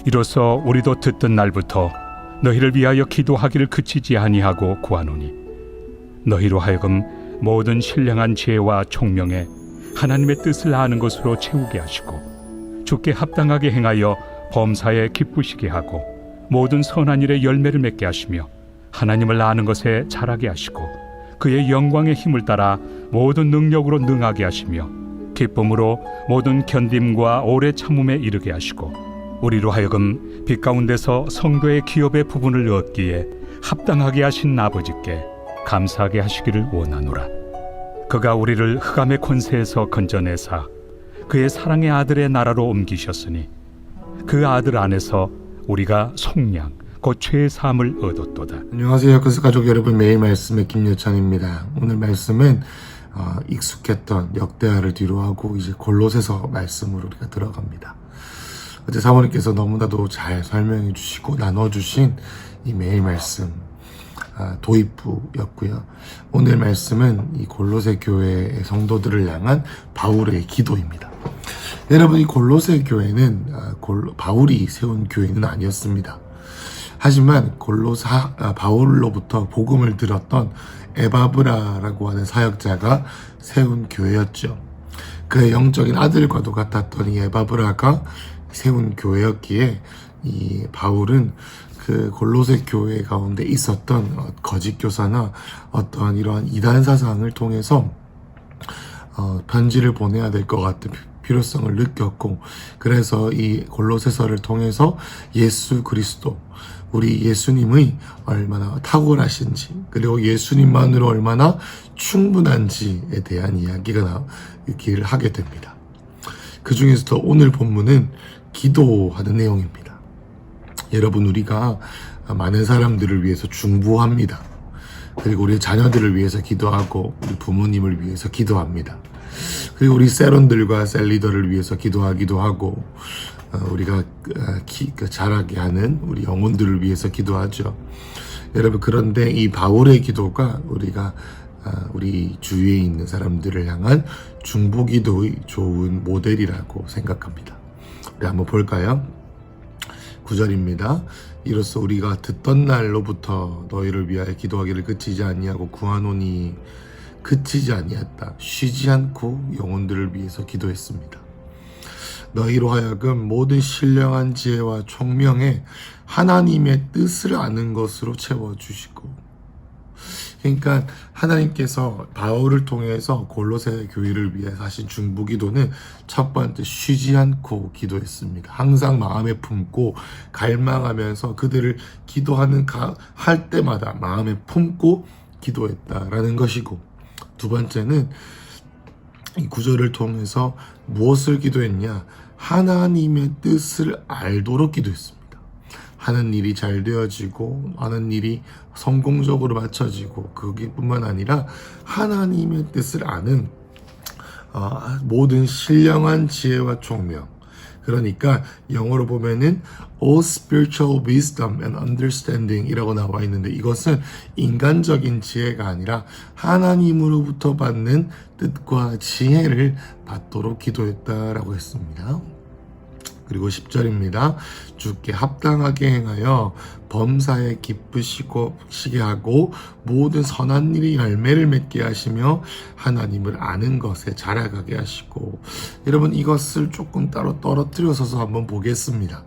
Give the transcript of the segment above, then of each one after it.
이로써 우리도 듣던 날부터 너희를 위하여 기도하기를 그치지 아니하고 구하노니 너희로 하여금 모든 신령한 지혜와 총명에 하나님의 뜻을 아는 것으로 채우게 하시고 주께 합당하게 행하여 범사에 기쁘시게 하고 모든 선한 일에 열매를 맺게 하시며 하나님을 아는 것에 자라게 하시고 그의 영광의 힘을 따라 모든 능력으로 능하게 하시며 기쁨으로 모든 견딤과 오래 참음에 이르게 하시고 우리로 하여금 빛 가운데서 성도의 기업의 부분을 얻기에 합당하게 하신 아버지께 감사하게 하시기를 원하노라. 그가 우리를 흑암의 권세에서 건져내사 그의 사랑의 아들의 나라로 옮기셨으니 그 아들 안에서 우리가 속량 곧 죄의 사함을 얻었도다. 안녕하세요. 크리스도 가족 여러분, 매일 말씀의 김여찬입니다. 오늘 말씀은 익숙했던 역대하를 뒤로하고 이제 골로새서 말씀으로 우리가 들어갑니다. 어제 사모님께서 너무나도 잘 설명해 주시고 나눠주신 이 매일 말씀 도입부였고요. 오늘 말씀은 이 골로새 교회의 성도들을 향한 바울의 기도입니다. 여러분, 이 골로새 교회는 바울이 세운 교회는 아니었습니다. 하지만 바울로부터 복음을 들었던 에바브라라고 하는 사역자가 세운 교회였죠. 그의 영적인 아들과도 같았던 이 에바브라가 세운 교회였기에 이 바울은 그 골로새 교회 가운데 있었던 거짓 교사나 어떠한 이러한 이단 사상을 통해서 편지를 보내야 될 것 같은 필요성을 느꼈고, 그래서 이 골로새서를 통해서 예수 그리스도, 우리 예수님의 얼마나 탁월하신지, 그리고 예수님만으로 얼마나 충분한지에 대한 이야기가 나오기를 하게 됩니다. 그 중에서도 오늘 본문은 기도하는 내용입니다. 여러분, 우리가 많은 사람들을 위해서 중보합니다. 그리고 우리 자녀들을 위해서 기도하고 우리 부모님을 위해서 기도합니다. 그리고 우리 셀원들과 셀리더를 위해서 기도하기도 하고 우리가 자라게 하는 우리 영혼들을 위해서 기도하죠. 여러분, 그런데 이 바울의 기도가 우리 주위에 있는 사람들을 향한 중보기도의 좋은 모델이라고 생각합니다. 우리 한번 볼까요? 9절입니다. 이로써 우리가 듣던 날로부터 너희를 위하여 기도하기를 그치지 아니하고 구하노니 그치지 아니했다. 쉬지 않고 영혼들을 위해서 기도했습니다. 너희로 하여금 모든 신령한 지혜와 총명에 하나님의 뜻을 아는 것으로 채워주시고, 그러니까 하나님께서 바울을 통해서 골로새 교회를 위해 하신 중보기도는 첫 번째, 쉬지 않고 기도했습니다. 항상 마음에 품고 갈망하면서 그들을 할 때마다 마음에 품고 기도했다라는 것이고, 두 번째는 이 구절을 통해서 무엇을 기도했냐? 하나님의 뜻을 알도록 기도했습니다. 하는 일이 잘 되어지고 하는 일이 성공적으로 맞춰지고, 그뿐만 아니라 하나님의 뜻을 아는 모든 신령한 지혜와 총명, 그러니까 영어로 보면은 all spiritual wisdom and understanding 이라고 나와 있는데, 이것은 인간적인 지혜가 아니라 하나님으로부터 받는 뜻과 지혜를 받도록 기도했다라고 했습니다. 그리고 10절입니다. 주께 합당하게 행하여 범사에 기쁘시게 하고 모든 선한 일이 열매를 맺게 하시며 하나님을 아는 것에 자라가게 하시고. 여러분, 이것을 조금 따로 떨어뜨려서 한번 보겠습니다.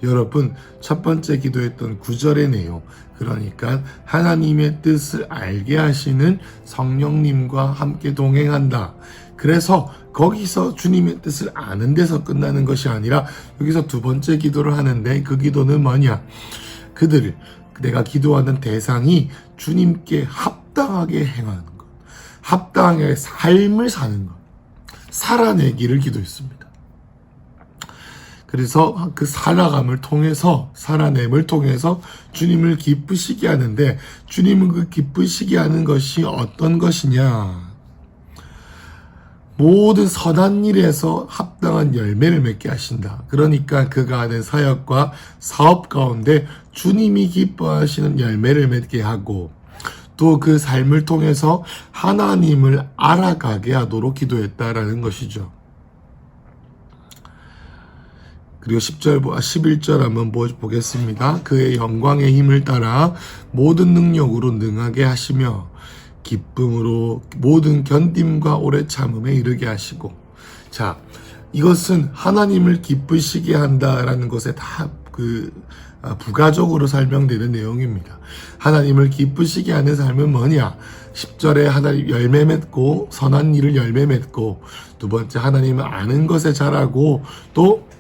여러분, 첫 번째 기도했던 9절의 내용, 그러니까 하나님의 뜻을 알게 하시는 성령님과 함께 동행한다. 그래서 거기서 주님의 뜻을 아는 데서 끝나는 것이 아니라 여기서 두 번째 기도를 하는데, 그 기도는 뭐냐? 내가 기도하는 대상이 주님께 합당하게 행하는 것, 합당하게 삶을 사는 것, 살아내기를 기도했습니다. 그래서 그 살아남을 통해서 주님을 기쁘시게 하는데, 주님은 그 기쁘시게 하는 것이 어떤 것이냐? 모든 선한 일에서 합당한 열매를 맺게 하신다. 그러니까 그가 하는 사역과 사업 가운데 주님이 기뻐하시는 열매를 맺게 하고, 또 그 삶을 통해서 하나님을 알아가게 하도록 기도했다라는 것이죠. 그리고 11절 한번 보겠습니다. 그의 영광의 힘을 따라 모든 능력으로 능하게 하시며 기쁨으로 모든 견딤과 오래 참음에 이르게 하시고. 자, 이것은 하나님을 기쁘시게 한다라는 것에 다 부가적으로 설명되는 내용입니다. 하나님을 기쁘시게 하는 삶은 뭐냐? 10절에 하나님 열매 맺고 선한 일을 열매 맺고, 두 번째 하나님을 아는 것에 잘하고, 또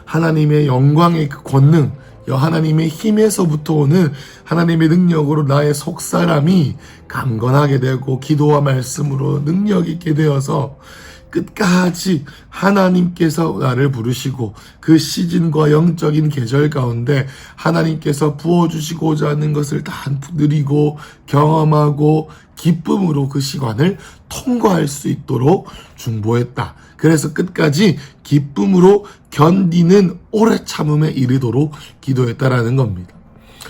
하나님의 영광의 그 권능, 하나님의 힘에서부터 오는 하나님의 능력으로 나의 속사람이 강건하게 되고 기도와 말씀으로 능력 있게 되어서 끝까지 하나님께서 나를 부르시고 그 시즌과 영적인 계절 가운데 하나님께서 부어주시고자 하는 것을 다 누리고 경험하고 기쁨으로 그 시간을 통과할 수 있도록 중보했다. 그래서 끝까지 기쁨으로 견디는 오래 참음에 이르도록 기도했다라는 겁니다.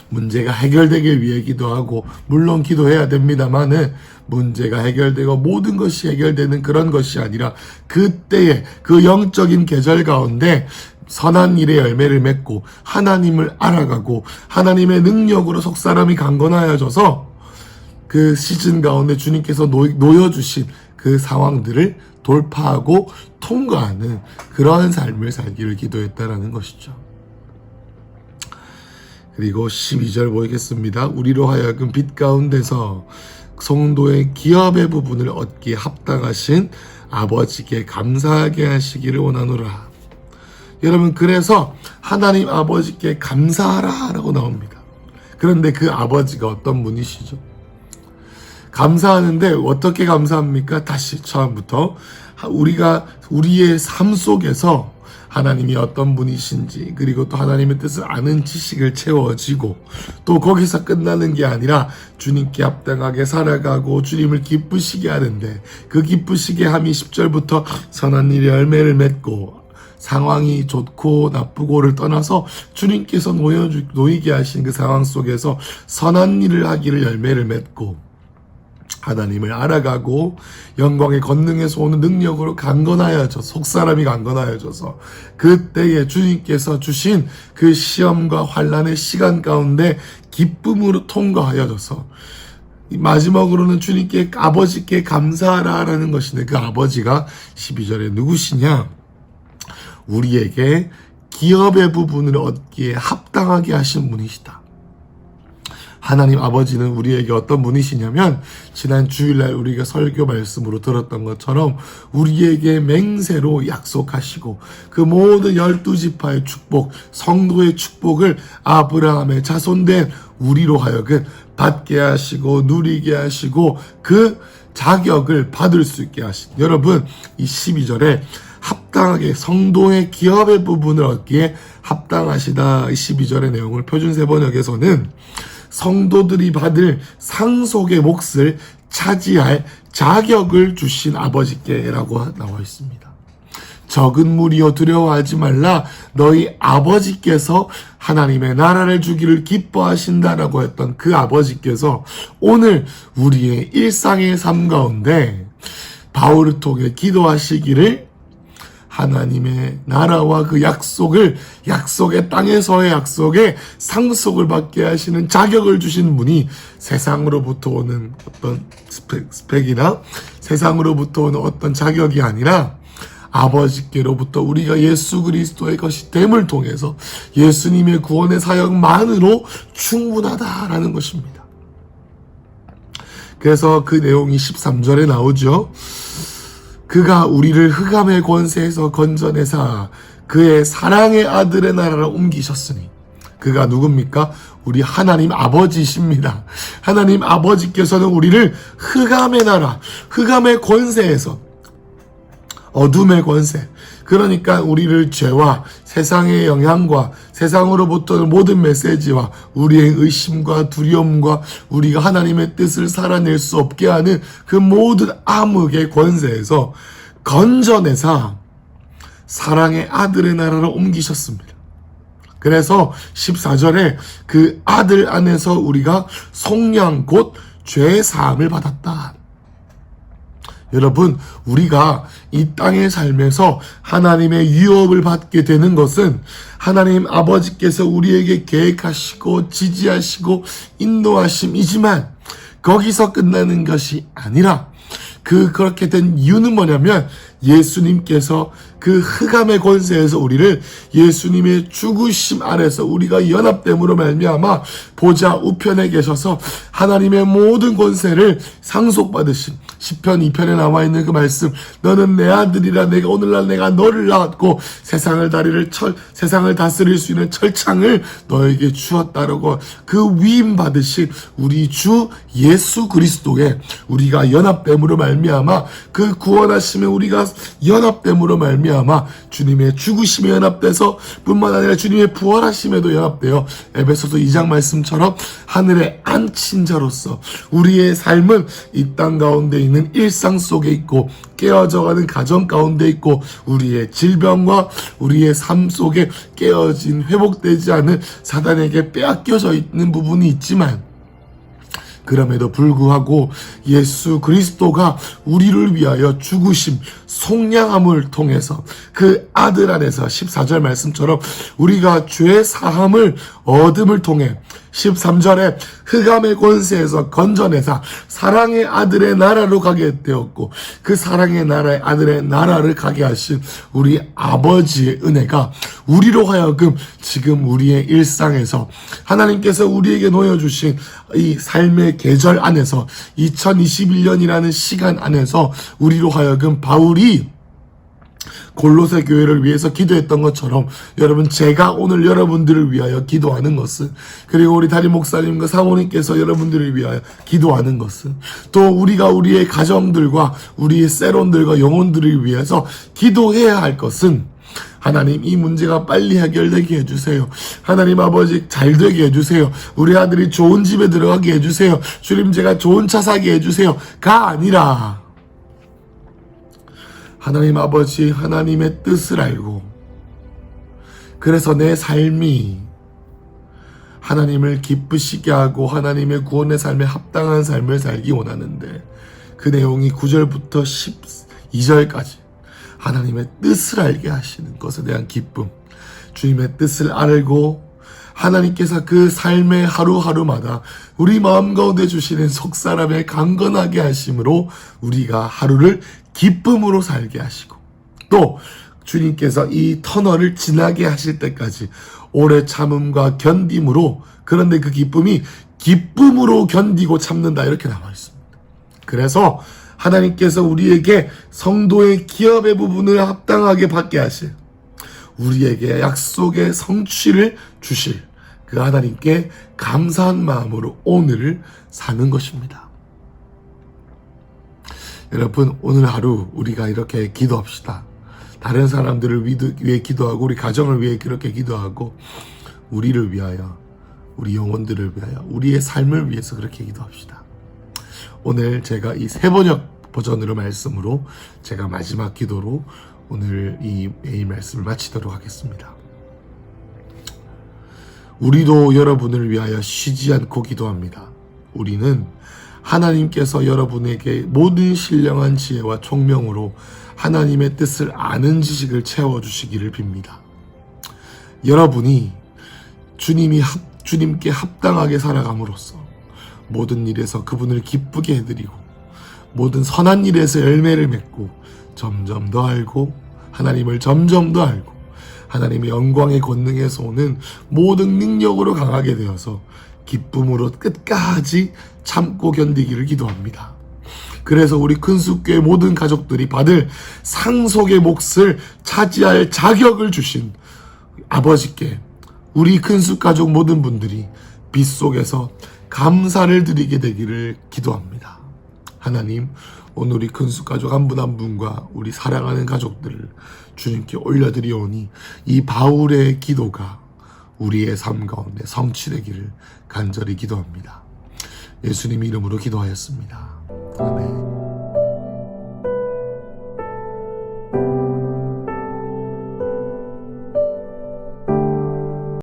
문제가 해결되기 위해 기도하고, 물론 기도해야 됩니다만은 문제가 해결되고 모든 것이 해결되는 그런 것이 아니라 그때의 그 영적인 계절 가운데 선한 일의 열매를 맺고 하나님을 알아가고 하나님의 능력으로 속사람이 강건하여져서 그 시즌 가운데 주님께서 놓여주신 그 상황들을 돌파하고 통과하는 그러한 삶을 살기를 기도했다라는 것이죠. 그리고 12절 보겠습니다. 우리로 하여금 빛 가운데서 성도의 기업의 부분을 얻기에 합당하신 아버지께 감사하게 하시기를 원하노라. 여러분, 그래서 하나님 아버지께 감사하라 라고 나옵니다. 그런데 그 아버지가 어떤 분이시죠? 감사하는데 어떻게 감사합니까? 다시 처음부터 우리가 우리의 삶 속에서 하나님이 어떤 분이신지, 그리고 또 하나님의 뜻을 아는 지식을 채워지고, 또 거기서 끝나는 게 아니라 주님께 합당하게 살아가고 주님을 기쁘시게 하는데, 그 기쁘시게 함이 10절부터 선한 일의 열매를 맺고 상황이 좋고 나쁘고를 떠나서 주님께서 놓이게 하신 그 상황 속에서 선한 일을 하기를 열매를 맺고 하나님을 알아가고 영광의 권능에서 오는 능력으로 강건하여져 속사람이 강건하여져서 그때에 주님께서 주신 그 시험과 환난의 시간 가운데 기쁨으로 통과하여져서 마지막으로는 주님께 아버지께 감사하라라는 것인데, 그 아버지가 12절에 누구시냐? 우리에게 기업의 부분을 얻기에 합당하게 하신 분이시다. 하나님 아버지는 우리에게 어떤 분이시냐면, 지난 주일날 우리가 설교 말씀으로 들었던 것처럼 우리에게 맹세로 약속하시고 그 모든 12지파의 축복, 성도의 축복을 아브라함의 자손된 우리로 하여금 받게 하시고 누리게 하시고 그 자격을 받을 수 있게 하신, 여러분, 이 12절에 합당하게 성도의 기업의 부분을 얻기에 합당하시다, 이 12절의 내용을 표준세 번역에서는 성도들이 받을 상속의 몫을 차지할 자격을 주신 아버지께라고 나와 있습니다. 적은 무리여 두려워하지 말라, 너희 아버지께서 하나님의 나라를 주기를 기뻐하신다라고 했던 그 아버지께서 오늘 우리의 일상의 삶 가운데 바울을 통해 기도하시기를 하나님의 나라와 그 약속을, 약속의 땅에서의 약속에 상속을 받게 하시는 자격을 주신 분이 세상으로부터 오는 어떤 스펙이나 세상으로부터 오는 어떤 자격이 아니라 아버지께로부터 우리가 예수 그리스도의 것이 됨을 통해서 예수님의 구원의 사역만으로 충분하다라는 것입니다. 그래서 그 내용이 13절에 나오죠. 그가 우리를 흑암의 권세에서 건져내사 그의 사랑의 아들의 나라로 옮기셨으니, 그가 누굽니까? 우리 하나님 아버지십니다. 하나님 아버지께서는 우리를 흑암의 나라, 흑암의 권세에서, 어둠의 권세, 그러니까 우리를 죄와 세상의 영향과 세상으로부터 모든 메시지와 우리의 의심과 두려움과 우리가 하나님의 뜻을 살아낼 수 없게 하는 그 모든 암흑의 권세에서 건져내사 사랑의 아들의 나라로 옮기셨습니다. 그래서 14절에 그 아들 안에서 우리가 속량 곧 죄 사함을 받았다. 여러분, 우리가 이 땅의 삶에서 하나님의 유업을 받게 되는 것은 하나님 아버지께서 우리에게 계획하시고 지지하시고 인도하심이지만 거기서 끝나는 것이 아니라 그렇게 된 이유는 뭐냐면 예수님께서 그 흑암의 권세에서 우리를 예수님의 죽으심 아래서 우리가 연합됨으로 말미암아 보좌 우편에 계셔서 하나님의 모든 권세를 상속받으신 시편 2편에 나와 있는 그 말씀, 너는 내 아들이라, 내가 오늘날 내가 너를 낳았고 세상을 다스릴 수 있는 철창을 너에게 주었다라고 그 위임 받으신 우리 주 예수 그리스도에 우리가 연합됨으로 말미암아 그 구원하심에 우리가 연합됨으로 말미암아 주님의 죽으심에 연합돼서 뿐만 아니라 주님의 부활하심에도 연합되어 에베소서 2장 말씀처럼 하늘에 앉힌 자로서 우리의 삶은 이 땅 가운데 있는 일상 속에 있고 깨어져가는 가정 가운데 있고 우리의 질병과 우리의 삶 속에 깨어진 회복되지 않은 사단에게 빼앗겨져 있는 부분이 있지만 그럼에도 불구하고 예수 그리스도가 우리를 위하여 죽으심, 속량함을 통해서 그 아들 안에서 14절 말씀처럼 우리가 죄 사함을 얻음을 통해 13절에 흑암의 권세에서 건져내사 사랑의 아들의 나라로 가게 되었고 그 사랑의 나라의 아들의 나라를 가게 하신 우리 아버지의 은혜가 우리로 하여금 지금 우리의 일상에서 하나님께서 우리에게 놓여주신 이 삶의 계절 안에서 2021년이라는 시간 안에서 우리로 하여금 바울이 골로새 교회를 위해서 기도했던 것처럼 여러분 제가 오늘 여러분들을 위하여 기도하는 것은 그리고 우리 담임 목사님과 사모님께서 여러분들을 위하여 기도하는 것은 또 우리가 우리의 가정들과 우리의 세론들과 영혼들을 위해서 기도해야 할 것은 하나님 이 문제가 빨리 해결되게 해주세요. 하나님 아버지 잘 되게 해주세요. 우리 아들이 좋은 집에 들어가게 해주세요. 주님 제가 좋은 차 사게 해주세요. 가 아니라 하나님 아버지 하나님의 뜻을 알고 그래서 내 삶이 하나님을 기쁘시게 하고 하나님의 구원의 삶에 합당한 삶을 살기 원하는데 그 내용이 9절부터 12절까지 하나님의 뜻을 알게 하시는 것에 대한 기쁨, 주님의 뜻을 알고 하나님께서 그 삶의 하루하루마다 우리 마음 가운데 주시는 속사람의 강건하게 하심으로 우리가 하루를 기쁨으로 살게 하시고 또 주님께서 이 터널을 지나게 하실 때까지 오래 참음과 견딤으로 그런데 그 기쁨이 기쁨으로 견디고 참는다 이렇게 나와 있습니다. 그래서 하나님께서 우리에게 성도의 기업의 부분을 합당하게 받게 하실 우리에게 약속의 성취를 주실 그 하나님께 감사한 마음으로 오늘을 사는 것입니다. 여러분 오늘 하루 우리가 이렇게 기도합시다. 다른 사람들을 위해 기도하고 우리 가정을 위해 그렇게 기도하고 우리를 위하여 우리 영혼들을 위하여 우리의 삶을 위해서 그렇게 기도합시다. 오늘 제가 이 세번역 버전으로 말씀으로 제가 마지막 기도로 오늘 이 메일 말씀을 마치도록 하겠습니다. 우리도 여러분을 위하여 쉬지 않고 기도합니다. 우리는 하나님께서 여러분에게 모든 신령한 지혜와 총명으로 하나님의 뜻을 아는 지식을 채워주시기를 빕니다. 여러분이 주님께 합당하게 살아감으로써 모든 일에서 그분을 기쁘게 해드리고 모든 선한 일에서 열매를 맺고 점점 더 알고 하나님을 점점 더 알고 하나님의 영광의 권능에서 오는 모든 능력으로 강하게 되어서 기쁨으로 끝까지 참고 견디기를 기도합니다. 그래서 우리 큰숙교의 모든 가족들이 받을 상속의 몫을 차지할 자격을 주신 아버지께 우리 큰숙 가족 모든 분들이 빛 속에서 감사를 드리게 되기를 기도합니다. 하나님, 오늘 우리 큰숙 가족 한 분 한 분과 우리 사랑하는 가족들을 주님께 올려드리오니 이 바울의 기도가 우리의 삶 가운데 성취되기를 간절히 기도합니다. 예수님 이름으로 기도하였습니다. 아멘.